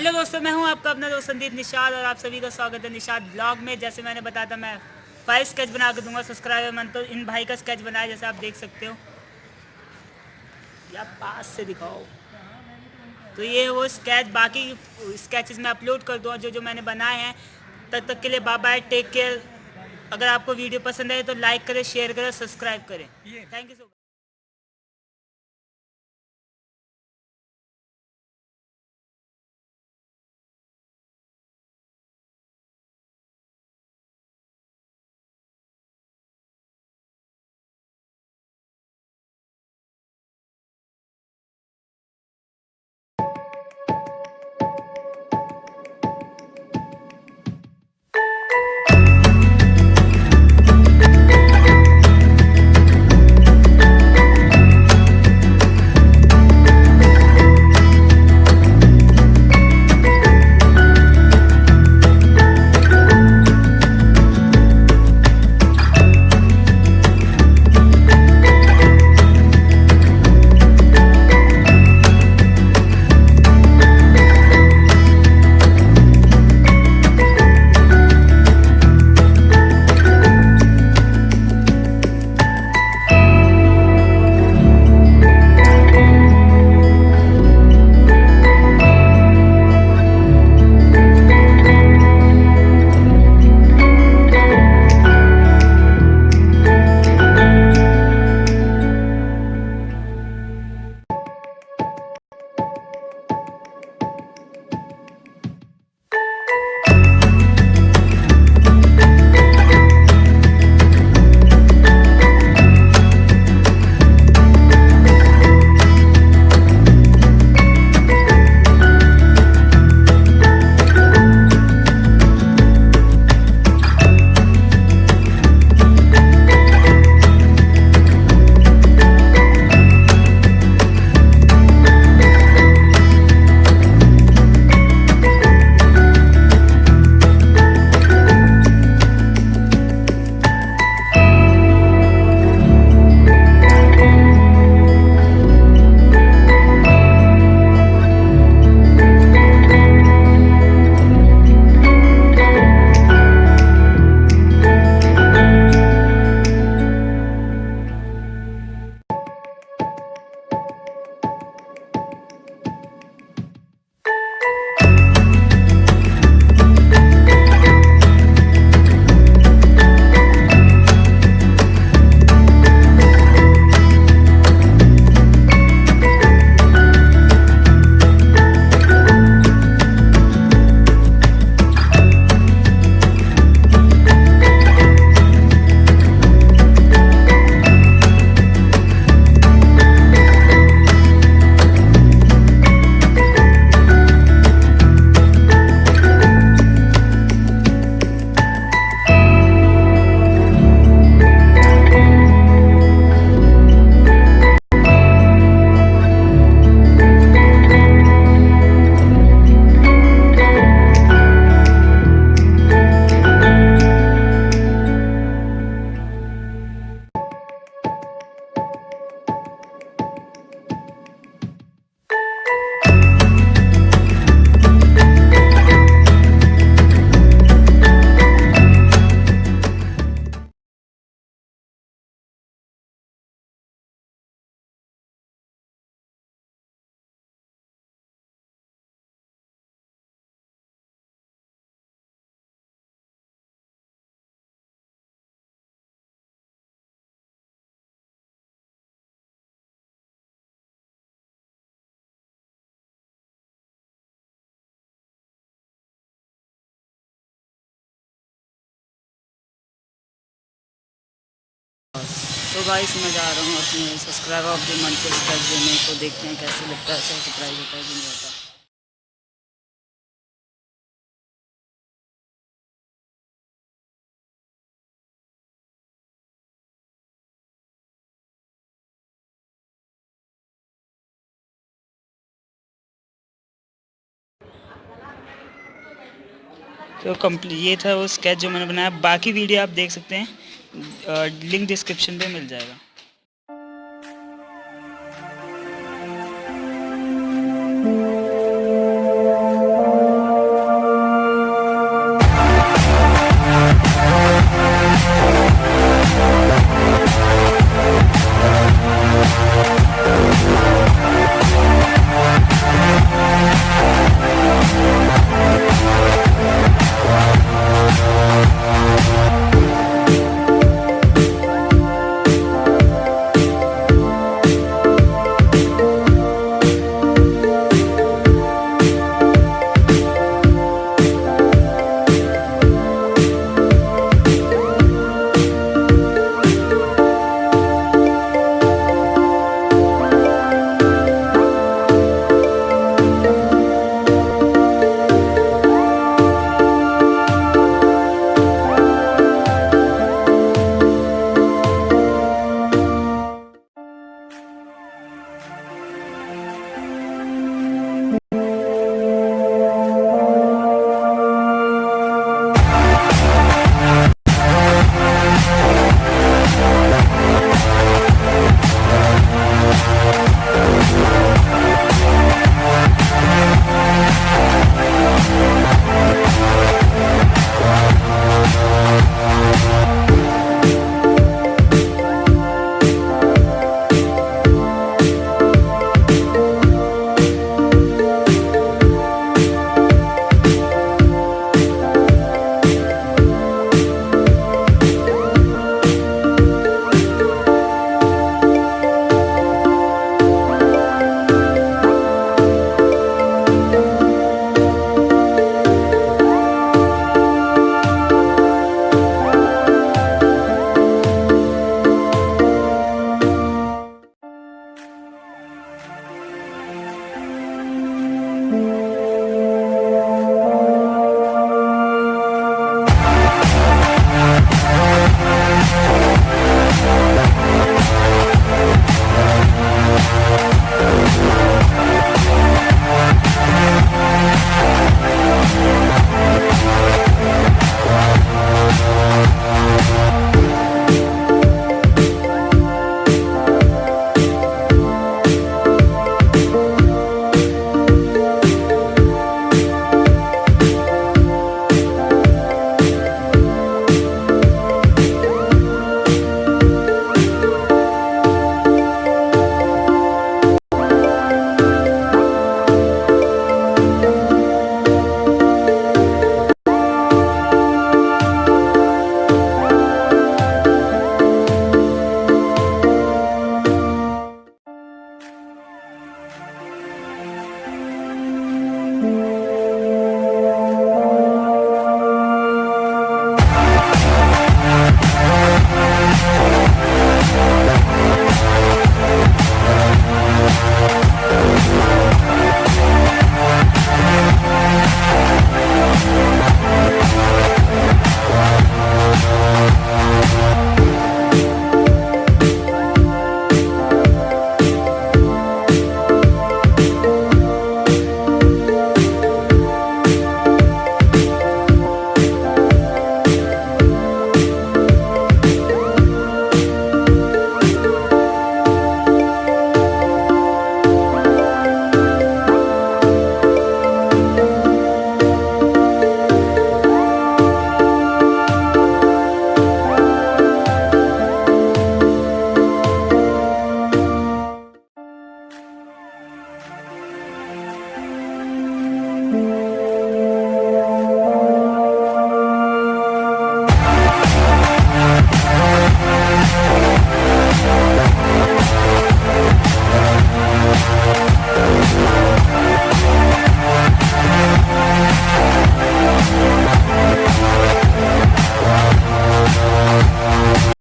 Hello दोस्तों, मैं हूं आपका अपना दोस्त संदीप निषाद और आप सभी का स्वागत है निषाद ब्लॉग में। जैसे मैंने बताया था, मैं 5 स्केच बना के दूंगा सब्सक्राइबर मन। तो इन भाई का स्केच बनाया, जैसे आप देख सकते हो, या पास से दिखाओ। तो ये वो स्केच, बाकी स्केचेस मैं अपलोड कर दूँगा जो जो मैंने बनाए हैं। तब तक के लिए बाय बाय, टेक केयर। अगर आपको वीडियो पसंद आए तो लाइक करें, शेयर करें, सब्सक्राइब करें। Thank you so much. तो गाइस, मैं जा रहा हूँ अपने सब्सक्राइबर ऑफ द मंथ को स्केच देने को। देखते हैं कैसे लगता है, सरप्राइज होता है कि नहीं होता। तो कंप्लीट ये था वो स्केच जो मैंने बनाया। बाकी वीडियो आप देख सकते हैं, लिंक डिस्क्रिप्शन पे मिल जाएगा।